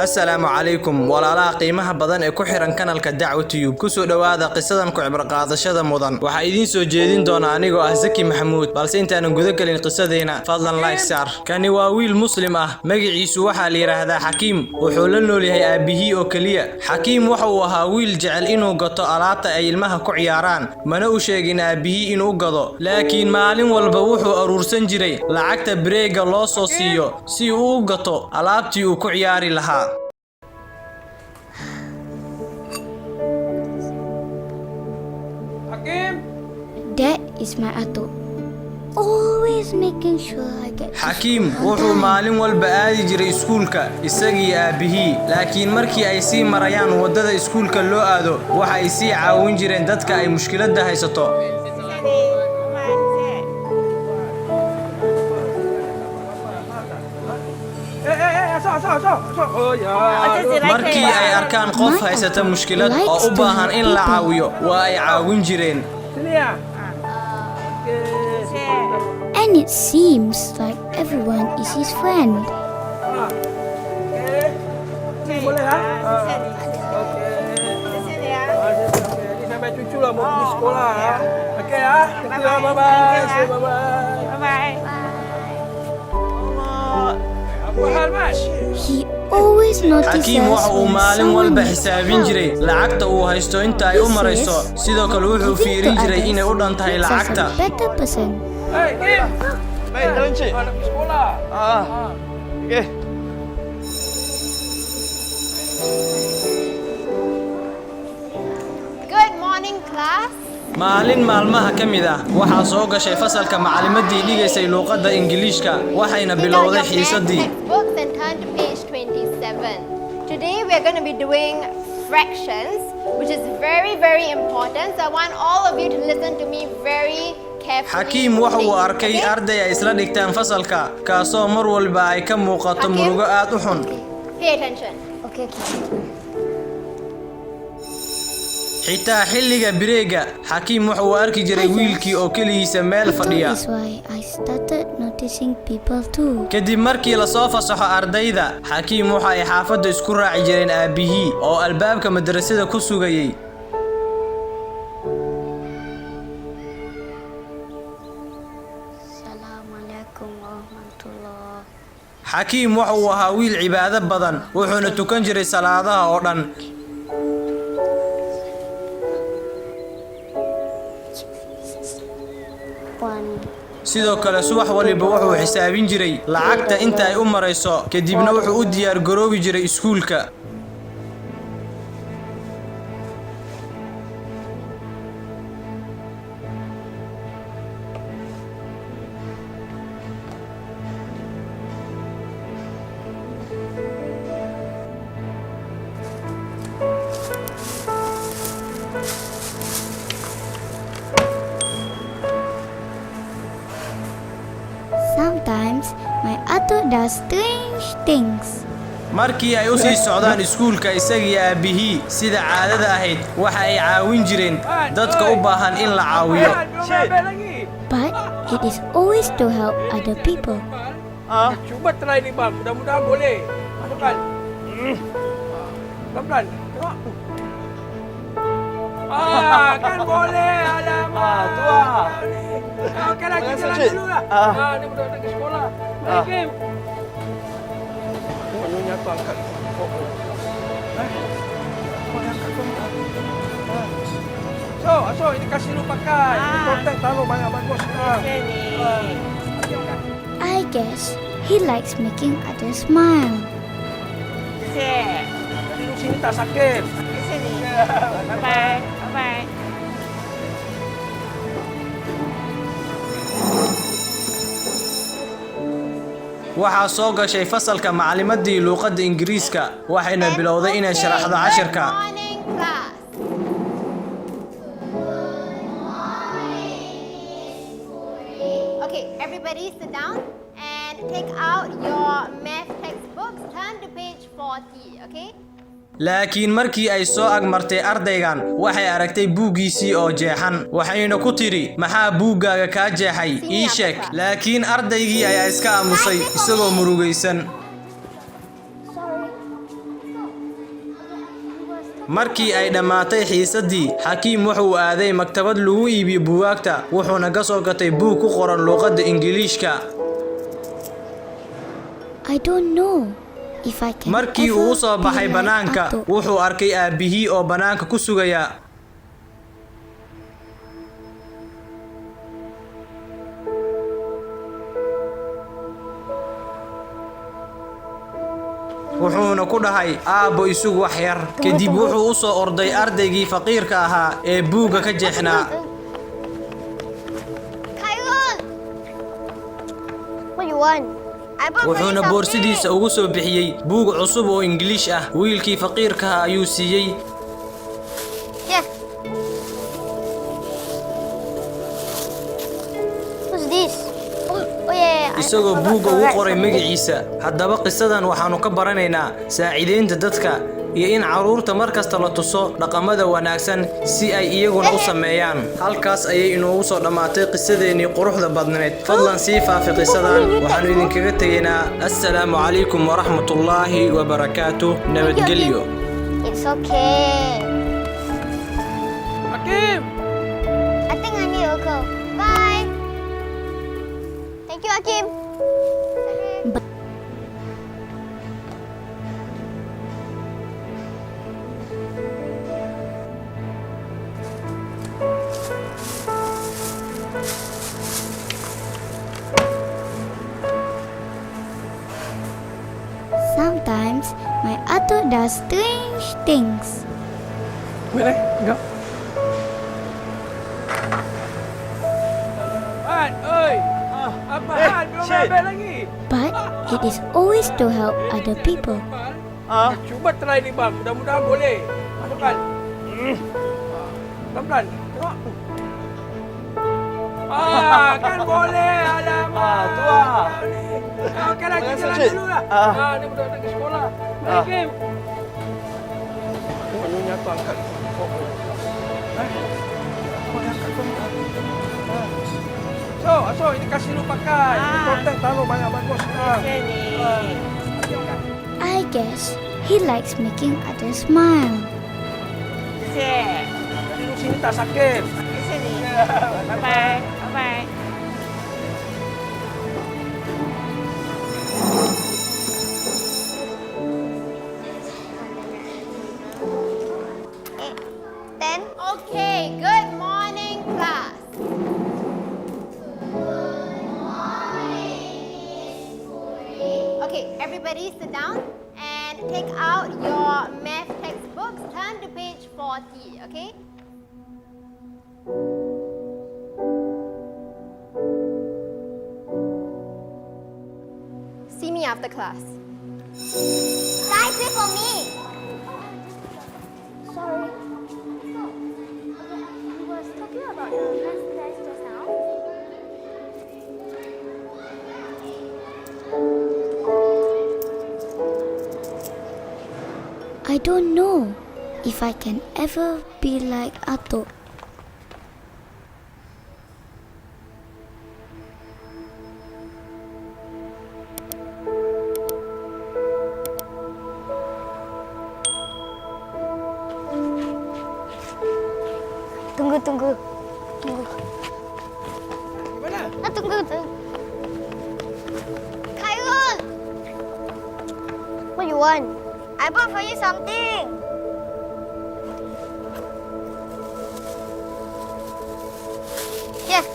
السلام عليكم ولا قيمها بدن ku xiran kanalka Dacwo Tube ku soo dhawaada qisadan ku cibra qaadashada mudan waxa idin soo jeedin doona anigoo ah Zaki Maxamuud balse intaan guda galin qisadeena fadlan like share kani waa wiil muslim ah magaciisu waxa la yiraahdaa Xakiim wuxuu la nool yahay aabihii oo kaliya Xakiim waxa uu ahaa wiil jecel inuu gato alaabta ay ilmaha ku ciyaaraan mana u sheegin aabihii inuu gado laakiin maalin walba wuxuu aruursan jiray lacagta breega loo soo siiyo si uu u gato alaabtii uu ku ciyaari lahaa That is my Ato. Always making sure I get Xakiim wuxuu maalin walba aadi jiray iskuulka isagii aabihii laakiin markii ay sii marayaan wadada iskuulka loo aado waxa ay sii caawin jireen dadka ay mushkiladda haysato markii ay arkaan qof haysata mushkilad oo u baahan in la caawiyo waa ay caawin jireen And it seems like everyone is his friend. He always notices Xakiim waxa uu maalin walba xisaabin jiray lacagta uu haysto inta ay u marayso sidoo kale wuxuu fiirin jiray inay u dhan tahay lacagta Good morning, class. maalin maalmaha kamid ah waxa soo gashay fasalka macallimadii dhigaysay luqadda Ingiriiska waxayna bilowday xiisadii Books and turn to page 27. Today we are going to be doing fractions, which is very, very important. So I want all of you to listen to me very carefully. Xakiim waxa uu arkay arday ay isla dhigtaan fasalka kaasoo mar walba ay ka muuqato murugo aad u xun. Pay attention. Okay. xitaa xilliga breega Xakiim waxa uu arki jiray wiilkii oo kaligiisa meel fadhiya That is why I started noticing people too. kadib markii la soo fasaxo ardayda Xakiim waxa ay xaafadda isku raaci jireen aabihii oo albaabka madrasada ku sugayay Assalamu alaikum warahmatullah. Xakiim waxa uu ahaa wiil cibaado badan wuxuuna tukan jiray salaadaha oo dhan sidoo kale subax waliba wuxuu xisaabin jiray lacagta inta ay u marayso kadibna wuxuu u diyaar garoobi jiray iskuulka Sometimes my Ato does strange things. markii ay u sii socdaan iskuulka isagii aabihii sida caadada ahayd waxa ay caawin jireen dadka u baahan in la caawiyo But it is always to help other people. Cuba try ni bang, mudah-mudahan boleh. Masukkan. Pelan-pelan. Tengok. Kan boleh. Alamak. Tu lah. Okey lah, kita jalan dulu lah. Ni budak nak ke sekolah. Kim. Nyonya tu angkat. So, ini kasih lu pakai. Kotak taruh banyak bagus. I guess he likes making others smile. Jadi lu sini tak sakit. Bye-bye. Bye-bye. waxa soo gashay fasalka macallimadii luqadda Ingiriiska waxayna bilowday inay sharaxdo casharka Good morning, class. Okay, everybody sit down and take out your math textbooks. Turn to page 40, okay? laakiin markii ay soo agmartay ardaygan waxay aragtay buugiisii oo jeexan waxayna ku tiri maxaa buugaaga ka jeexay ii sheeg laakiin ardaygii ayaa iska aamusay isagoo murugaysan Markii ay dhammaatay xiisaddii, Xakiim wuxuu aaday maktabad lagu iibiyo buugaagta, wuxuuna ka soo gatay buug ku qoran luqadda Ingiriishka. I don't know if I can Markii ever uu u soo be baxay like banaanka, Atto. wuxuu arkay aabihii oo banaanka ku sugaya. wuxuuna ku dhahay aabbo isugu wax yar. Kadib wuxuu u soo orday ardaygii faqiirka ahaa ee buugga ka jeexnaa. Khairul! What you want? I bought for you wuxuuna something. boorsidiisa ugu soo bixiyey buug cusub oo Ingiliish ah. Wiilkii faqiirka ah ayuu siiyey. Yeah. What's this? Oh yeah. isagoo buugga ugu qoray magaciisa. Haddaba qisadan waxaanu ka baranaynaa saacideynta dadka iyo in carruurta mar kasta la tuso dhaqamada wanaagsan si ay iyaguna u sameeyaan. Halkaas ayay inoogu soo dhammaatay qisadeennii quruxda badneed. Fadlan sii faafi qisadan. Waxaanu idinkaga tegaynaa assalaamu calaykum waraxmatullaahi wabarakaatuh. Nabadgelyo. It's okay. Hakim! I think I need to go. Bye. Thank you, Hakim. Sometimes my Atto does strange things. Wait eh, enggak. Han, oi! Apa Han? Belum habis lagi. But it is always to help other people. Cuba try ni bang, mudah-mudahan boleh. Masukkan. Pelan-pelan. Tengok. Kan boleh. Alamak. Tu lah. Okey lah, kita jalan Cik. dulu lah. Ni budak nak ke sekolah. Hakim. Tengok nyonya tu angkat. So, ini kasih lu pakai. Kotak taruh banyak bagus. I guess he likes making others smile. Duduk sini tak sakit. Bye-bye. Bye-bye. Then, okay, good morning, class. Okay, everybody sit down and take out your math textbooks. Turn to page 40, okay? See me after class. Guys, wait for me. Sorry. You was talking about the math test just now? I don't know if I can ever be like Atto. Tunggu. Mana? Tunggu. Khairul! What you want? I bought for you something. Yeah.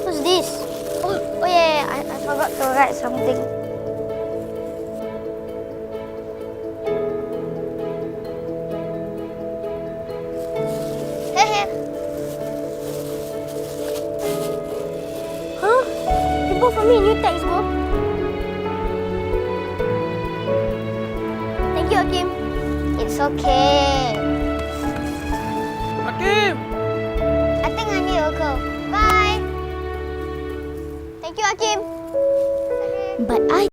What's this? Oh yeah, I forgot to write something. Here. Huh? You bought for me a new textbook? Thank you, Hakim. It's okay. Hakim! I think I need to go. Bye. Thank you, Hakim. But I